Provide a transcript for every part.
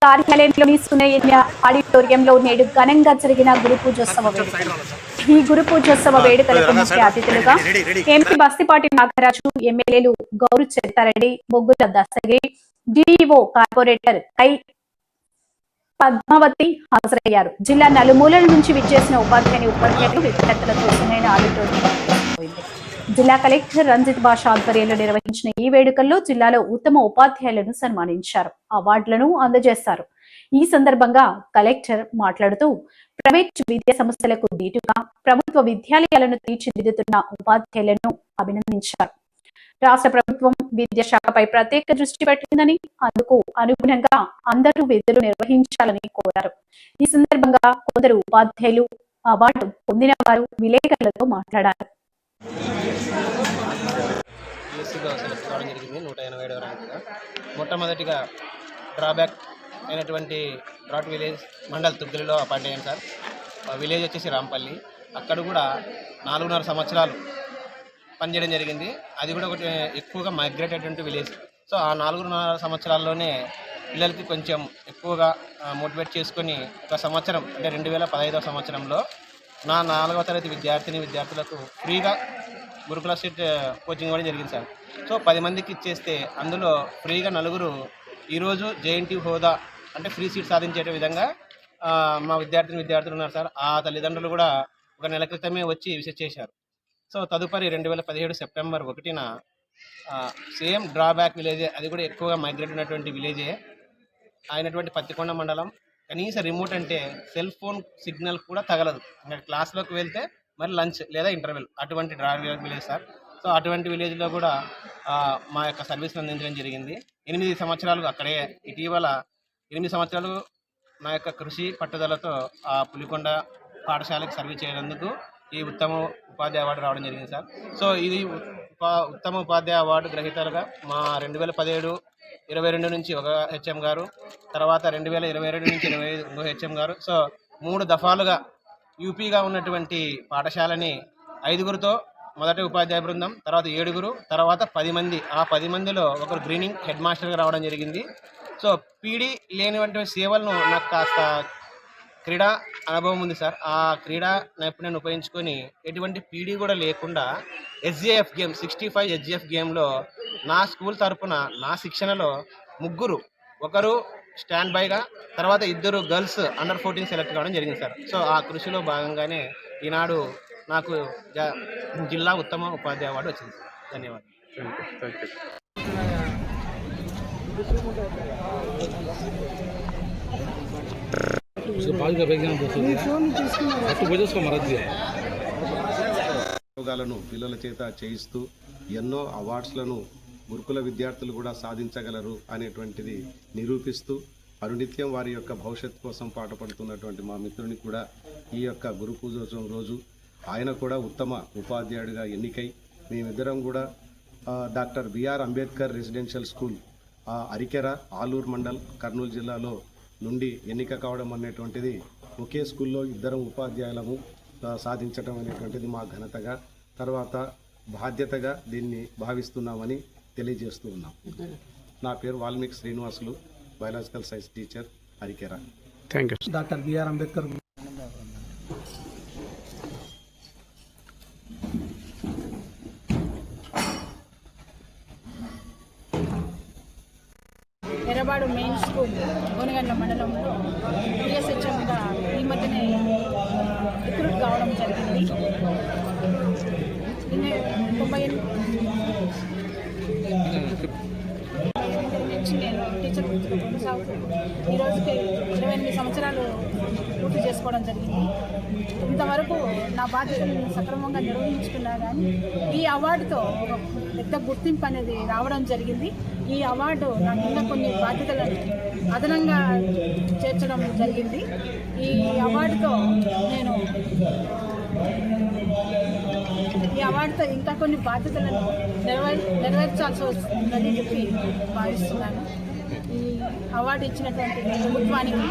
కార్యాలయంలోని సునయ్య ఆడిటోరియంలో నేడు ఘనంగా జరిగిన గురు పూజోత్సవ వేడుకలు. ఈ గురు పూజోత్సవ వేడుకలకు ముఖ్య అతిథులుగా ఎంపీ బస్తిపాటి నాగరాజు, ఎమ్మెల్యేలు Gouru Chettareddy, Boggula Dastagiri, DEO corporator I Padmavathi హాజరయ్యారు. జిల్లా నలుమూలల నుంచి విచ్చేసిన ఉపాధ్యాయులు విద్యార్థులతో సునయ్య ఆడిటోరియం జిల్లా కలెక్టర్ రంజిత్ బాషా ఆధ్వర్యంలో నిర్వహించిన ఈ వేడుకల్లో జిల్లాలో ఉత్తమ ఉపాధ్యాయులను సన్మానించారు, అవార్డులను అందజేశారు. ఈ సందర్భంగా కలెక్టర్ మాట్లాడుతూ ప్రైవేట్ విద్యా సంస్థలకు దీటుగా ప్రభుత్వ విద్యాలయాలను తీర్చిదిద్దుతున్న ఉపాధ్యాయులను అభినందించారు. రాష్ట్ర ప్రభుత్వం విద్యాశాఖపై ప్రత్యేక దృష్టి పెట్టిందని, అందుకు అనుగుణంగా అందరూ విధులు నిర్వహించాలని కోరారు. ఈ సందర్భంగా కొందరు ఉపాధ్యాయులు, అవార్డు పొందిన వారు విలేకరులతో మాట్లాడారు. సెలెక్ట్ కావడం జరిగింది 187వ ర్యాంకుగా. మొట్టమొదటిగా డ్రాబ్యాక్ అయినటువంటి డ్రాట్ విలేజ్ మండల్ తుగ్గలిలో అపాయింట్ అయ్యాను సార్. విలేజ్ వచ్చేసి రాంపల్లి. అక్కడ కూడా 4.5 సంవత్సరాలు పనిచేయడం జరిగింది. అది కూడా ఒకటి ఎక్కువగా మైగ్రేట్ అయ్యేటువంటి విలేజ్. సో ఆ 4.5 సంవత్సరాల్లోనే పిల్లలకి కొంచెం ఎక్కువగా మోటివేట్ చేసుకొని ఒక సంవత్సరం అంటే 2015వ సంవత్సరంలో నా 4వ తరగతి విద్యార్థులకు ఫ్రీగా గురుకుల స్టేట్ కోచింగ్ ఇవ్వడం జరిగింది సార్. సో 10 మందికి ఇచ్చేస్తే అందులో ఫ్రీగా 4 ఈరోజు జేఎన్టీ హోదా అంటే ఫ్రీ సీట్ సాధించే విధంగా మా విద్యార్థులు ఉన్నారు సార్. ఆ తల్లిదండ్రులు కూడా ఒక నెల క్రితమే వచ్చి విజిట్ చేశారు. సో తదుపరి 2017 సెప్టెంబర్ 1న సేమ్ డ్రాబ్యాక్ విలేజే, అది కూడా ఎక్కువగా మైగ్రేట్ ఉన్నటువంటి విలేజే అయినటువంటి పత్తికొండ మండలం. కనీసం రిమోట్ అంటే సెల్ ఫోన్ సిగ్నల్ కూడా తగలదు. ఇంకా క్లాస్లోకి వెళ్తే మరి లంచ్ లేదా ఇంటర్వెల్, అటువంటి డ్రాబ్యాక్ విలేజ్ సార్. సో అటువంటి విలేజ్లో కూడా మా యొక్క సర్వీస్ని అందించడం జరిగింది. 8 సంవత్సరాలు అక్కడే. ఇటీవల 8 సంవత్సరాలు నా యొక్క కృషి పట్టుదలతో ఆ పులికొండ పాఠశాలకు సర్వీస్ చేయనందుకు ఈ ఉత్తమ ఉపాధ్యాయ అవార్డు రావడం జరిగింది సార్. సో ఇది ఉత్తమ ఉపాధ్యాయ అవార్డు గ్రహీతలుగా మా 2017-22 నుంచి ఒక హెచ్ఎం గారు, తర్వాత 2022 నుంచి 25 ఇంకో హెచ్ఎం గారు. సో 3 దఫాలుగా యూపీగా ఉన్నటువంటి పాఠశాలని 5గురితో మొదటి ఉపాధ్యాయ బృందం, తర్వాత 7గురు, తర్వాత 10 మంది. ఆ 10 మందిలో ఒకరు గ్రీనింగ్ హెడ్ మాస్టర్గా రావడం జరిగింది. సో పీడీ లేనివంటి సేవలను నాకు కాస్త క్రీడా అనుభవం ఉంది సార్. ఆ క్రీడా నైపుణ్యాన్ని ఉపయోగించుకొని ఎటువంటి పీడీ కూడా లేకుండా ఎస్జేఎఫ్ గేమ్ 65 ఎస్జేఎఫ్ గేమ్లో నా స్కూల్ తరపున నా శిక్షణలో 3, ఒకరు స్టాండ్ బైగా, తర్వాత 2 గర్ల్స్ అండర్ 14 సెలెక్ట్ కావడం జరిగింది సార్. సో ఆ కృషిలో భాగంగానే ఈనాడు నాకు జిల్లా ఉత్తమ ఉపాధ్యాయ అవార్డు వచ్చింది. ధన్యవాదాలు. ప్రయోగాలను పిల్లల చేత చేయిస్తూ ఎన్నో అవార్డ్స్లను గురుకుల విద్యార్థులు కూడా సాధించగలరు అనేటువంటిది నిరూపిస్తూ అనునిత్యం వారి యొక్క భవిష్యత్తు కోసం పాటుపడుతున్నటువంటి మా మిత్రునికి కూడా ఈ యొక్క గురు పూజోత్సవం రోజు ఆయన కూడా ఉత్తమ ఉపాధ్యాయుడిగా ఎన్నికై మేమిద్దరం కూడా doctor BR Ambedkar residential school Arikera, Aluru mandal, Kurnool జిల్లాలో నుండి ఎన్నిక కావడం అనేటువంటిది ఒకే స్కూల్లో 2 ఉపాధ్యాయులము సాధించడం అనేటువంటిది మా ఘనతగా, తర్వాత బాధ్యతగా దీన్ని భావిస్తున్నామని తెలియజేస్తూ ఉన్నాం. నా పేరు Valmiki Srinivasulu, biological science teacher, Arikera. Thank you. Doctor BR Ambedkar Errabadu main school Gonegandla మండలంలో పిఎస్హెచ్ఎంగా ఈ మధ్యనే రిక్రూట్ కావడం జరిగింది. 98 నుంచి నేను టీచర్ వృత్తిలో కొనసాగుతూ ఈరోజుకి 28 సంవత్సరాలు పూర్తి చేసుకోవడం జరిగింది. ఇంతవరకు నా బాధ్యతలను సక్రమంగా నిర్వహించుకున్నా కానీ ఈ అవార్డుతో ఒక పెద్ద గుర్తింపు అనేది రావడం జరిగింది. ఈ అవార్డు నాకు ఇంకా కొన్ని బాధ్యతలను అదనంగా చేర్చడం జరిగింది. ఈ అవార్డుతో ఇంకా కొన్ని బాధ్యతలను నెరవేర్చాల్సి వస్తుందని చెప్పి భావిస్తున్నాను. ఈ అవార్డు ఇచ్చినటువంటి ప్రభుత్వానికి,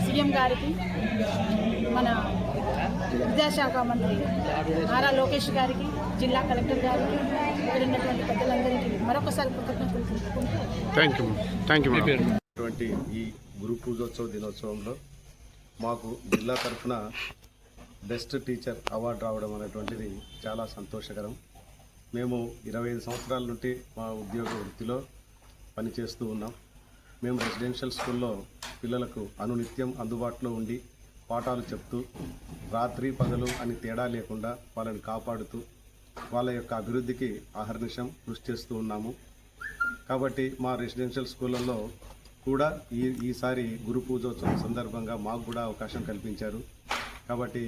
సీఎం గారికి, మన విద్యాశాఖ మంత్రి నారా లోకేష్ గారికి, జిల్లా కలెక్టర్ గారికి, ఇక్కడ ఉన్నటువంటి పెద్దలందరికీ మరొకసారి కృతజ్ఞతలు తెలుపుకుంటూ థ్యాంక్ యూ. జరుగుతున్నటువంటి ఈ గురు పూజోత్సవ దినోత్సవంలో మాకు జిల్లా తరఫున బెస్ట్ టీచర్ అవార్డు రావడం అనేటువంటిది చాలా సంతోషకరం. మేము 25 సంవత్సరాల నుండి మా ఉద్యోగ వృత్తిలో పనిచేస్తూ ఉన్నాం. మేము రెసిడెన్షియల్ స్కూల్లో పిల్లలకు అనునిత్యం అందుబాటులో ఉండి పాఠాలు చెప్తూ రాత్రి పగలు అని తేడా లేకుండా వాళ్ళని కాపాడుతూ వాళ్ళ యొక్క అభివృద్ధికి అహర్నిశం కృషి చేస్తూ ఉన్నాము. కాబట్టి మా రెసిడెన్షియల్ స్కూళ్ళల్లో కూడా ఈసారి గురు పూజోత్సవం సందర్భంగా మాకు కూడా అవకాశం కల్పించారు. కాబట్టి